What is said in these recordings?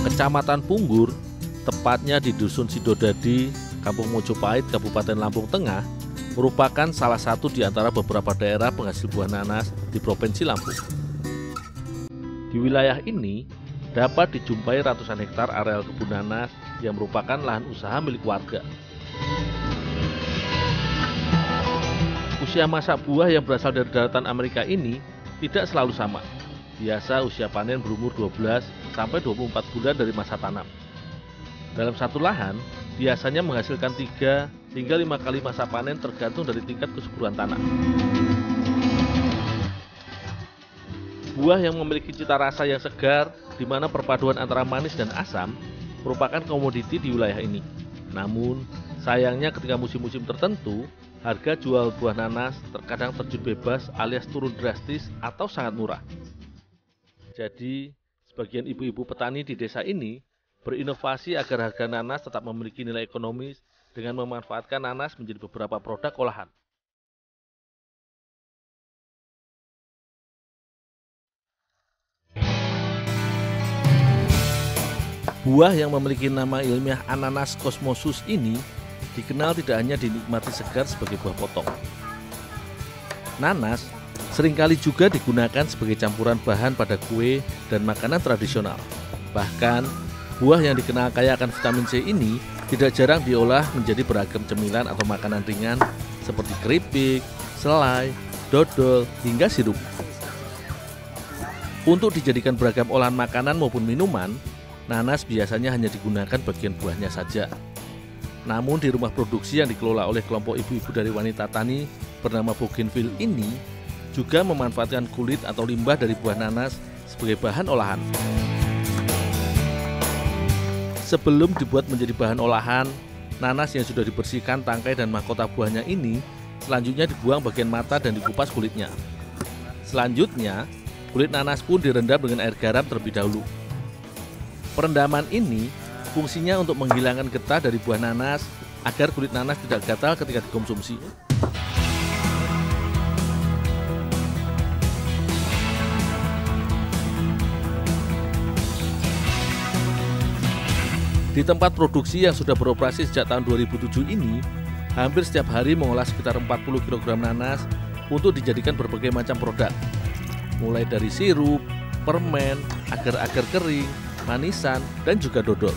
Kecamatan Punggur, tepatnya di Dusun Sidodadi, Kampung Mojopahit, Kabupaten Lampung Tengah, merupakan salah satu di antara beberapa daerah penghasil buah nanas di Provinsi Lampung. Di wilayah ini dapat dijumpai ratusan hektar areal kebun nanas yang merupakan lahan usaha milik warga. Usia masak buah yang berasal dari daratan Amerika ini tidak selalu sama. Biasa usia panen berumur 12 sampai 24 bulan dari masa tanam. Dalam satu lahan, biasanya menghasilkan 3 hingga 5 kali masa panen tergantung dari tingkat kesuburan tanah. Buah yang memiliki cita rasa yang segar, di mana perpaduan antara manis dan asam, merupakan komoditi di wilayah ini. Namun, sayangnya ketika musim-musim tertentu, harga jual buah nanas terkadang terjun bebas alias turun drastis atau sangat murah. Jadi, sebagian ibu-ibu petani di desa ini berinovasi agar harga nanas tetap memiliki nilai ekonomis dengan memanfaatkan nanas menjadi beberapa produk olahan. Buah yang memiliki nama ilmiah Ananas cosmosus ini dikenal tidak hanya dinikmati segar sebagai buah potong. Nanas seringkali juga digunakan sebagai campuran bahan pada kue dan makanan tradisional. Bahkan, buah yang dikenal kaya akan vitamin C ini tidak jarang diolah menjadi beragam cemilan atau makanan ringan seperti keripik, selai, dodol, hingga sirup. Untuk dijadikan beragam olahan makanan maupun minuman, nanas biasanya hanya digunakan bagian buahnya saja. Namun di rumah produksi yang dikelola oleh kelompok ibu-ibu dari wanita tani bernama Bougainville ini juga memanfaatkan kulit atau limbah dari buah nanas sebagai bahan olahan. Sebelum dibuat menjadi bahan olahan, nanas yang sudah dibersihkan tangkai dan mahkota buahnya ini selanjutnya dibuang bagian mata dan dikupas kulitnya. Selanjutnya, kulit nanas pun direndam dengan air garam terlebih dahulu. Perendaman ini fungsinya untuk menghilangkan getah dari buah nanas agar kulit nanas tidak gatal ketika dikonsumsi. Di tempat produksi yang sudah beroperasi sejak tahun 2007 ini, hampir setiap hari mengolah sekitar 40 kg nanas untuk dijadikan berbagai macam produk. Mulai dari sirup, permen, agar-agar kering, manisan, dan juga dodol.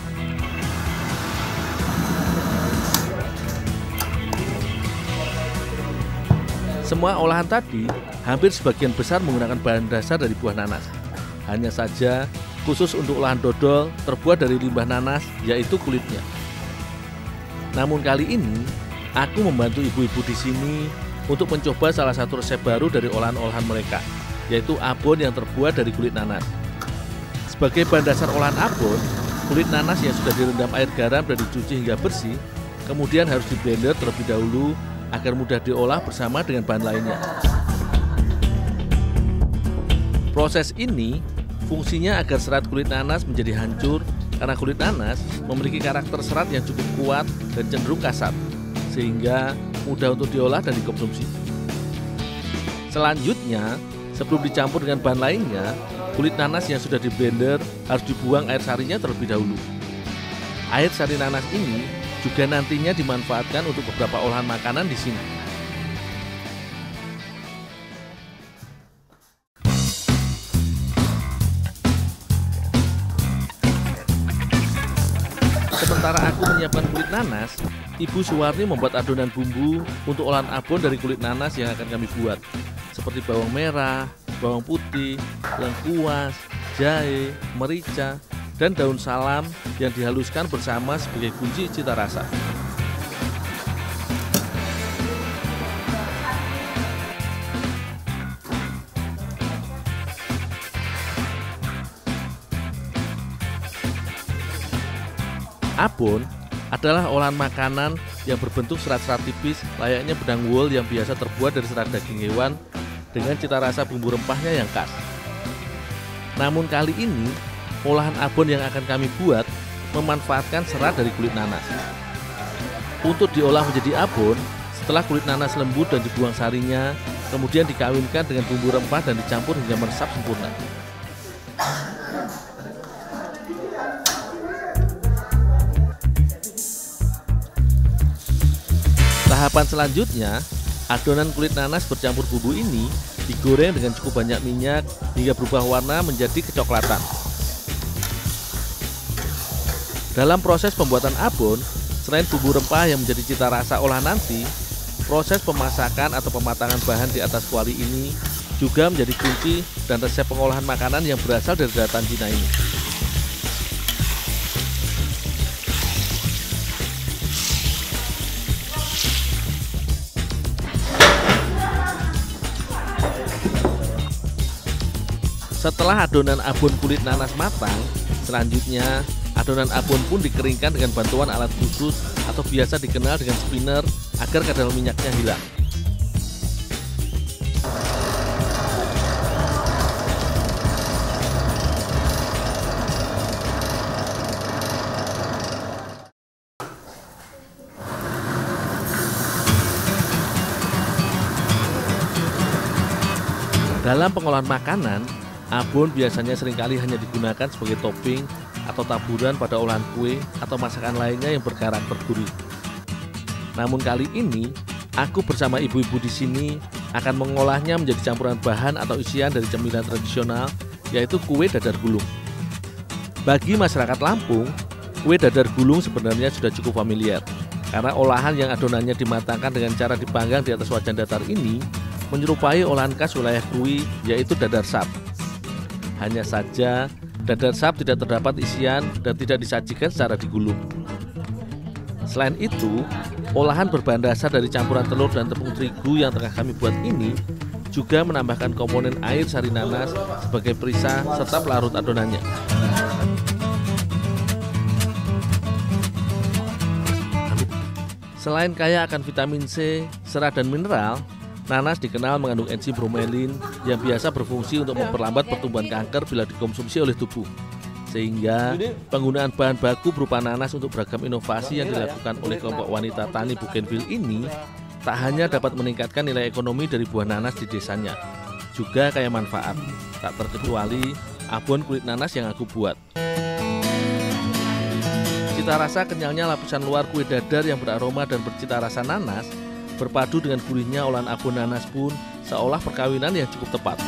Semua olahan tadi hampir sebagian besar menggunakan bahan dasar dari buah nanas. Hanya saja, khusus untuk olahan dodol terbuat dari limbah nanas, yaitu kulitnya. Namun kali ini, aku membantu ibu-ibu di sini untuk mencoba salah satu resep baru dari olahan-olahan mereka, yaitu abon yang terbuat dari kulit nanas. Sebagai bahan dasar olahan abon, kulit nanas yang sudah direndam air garam dan dicuci hingga bersih, kemudian harus diblender terlebih dahulu agar mudah diolah bersama dengan bahan lainnya. Proses ini fungsinya agar serat kulit nanas menjadi hancur karena kulit nanas memiliki karakter serat yang cukup kuat dan cenderung kasar, sehingga mudah untuk diolah dan dikonsumsi. Selanjutnya, sebelum dicampur dengan bahan lainnya, kulit nanas yang sudah diblender harus dibuang air sarinya terlebih dahulu. Air sari nanas ini juga nantinya dimanfaatkan untuk beberapa olahan makanan di sini. Sementara aku menyiapkan kulit nanas, Ibu Suwarni membuat adonan bumbu untuk olahan abon dari kulit nanas yang akan kami buat, seperti bawang merah, bawang putih, lengkuas, jahe, merica, dan daun salam yang dihaluskan bersama sebagai kunci cita rasa. Abon adalah olahan makanan yang berbentuk serat-serat tipis layaknya benang wol yang biasa terbuat dari serat daging hewan dengan cita rasa bumbu rempahnya yang khas. Namun kali ini, olahan abon yang akan kami buat memanfaatkan serat dari kulit nanas. Untuk diolah menjadi abon, setelah kulit nanas lembut dan dibuang sarinya, kemudian dikawinkan dengan bumbu rempah dan dicampur hingga meresap sempurna. Tahapan selanjutnya, adonan kulit nanas bercampur bumbu ini digoreng dengan cukup banyak minyak hingga berubah warna menjadi kecoklatan. Dalam proses pembuatan abon, selain bumbu rempah yang menjadi cita rasa olahan nanti, proses pemasakan atau pematangan bahan di atas kuali ini juga menjadi kunci dan resep pengolahan makanan yang berasal dari daratan Cina ini. Setelah adonan abon kulit nanas matang, selanjutnya adonan abon pun dikeringkan dengan bantuan alat khusus atau biasa dikenal dengan spinner agar kadar minyaknya hilang. Dalam pengolahan makanan, abon biasanya seringkali hanya digunakan sebagai topping atau taburan pada olahan kue atau masakan lainnya yang berkarakter gurih. Namun kali ini, aku bersama ibu-ibu di sini akan mengolahnya menjadi campuran bahan atau isian dari cemilan tradisional, yaitu kue dadar gulung. Bagi masyarakat Lampung, kue dadar gulung sebenarnya sudah cukup familiar, karena olahan yang adonannya dimatangkan dengan cara dipanggang di atas wajan datar ini menyerupai olahan khas wilayah Krui, yaitu dadar sap. Hanya saja, dadar sap tidak terdapat isian dan tidak disajikan secara digulung. Selain itu, olahan berbahan dasar dari campuran telur dan tepung terigu yang tengah kami buat ini juga menambahkan komponen air sari nanas sebagai perisai serta pelarut adonannya. Selain kaya akan vitamin C, serat dan mineral, nanas dikenal mengandung enzim bromelin yang biasa berfungsi untuk memperlambat pertumbuhan kanker bila dikonsumsi oleh tubuh. Sehingga penggunaan bahan baku berupa nanas untuk beragam inovasi yang dilakukan oleh kelompok wanita tani Bougainville ini tak hanya dapat meningkatkan nilai ekonomi dari buah nanas di desanya, juga kaya manfaat, tak terkecuali abon kulit nanas yang aku buat. Cita rasa kenyalnya lapisan luar kue dadar yang beraroma dan bercita rasa nanas berpadu dengan gurihnya olahan abon nanas pun seolah perkawinan yang cukup tepat.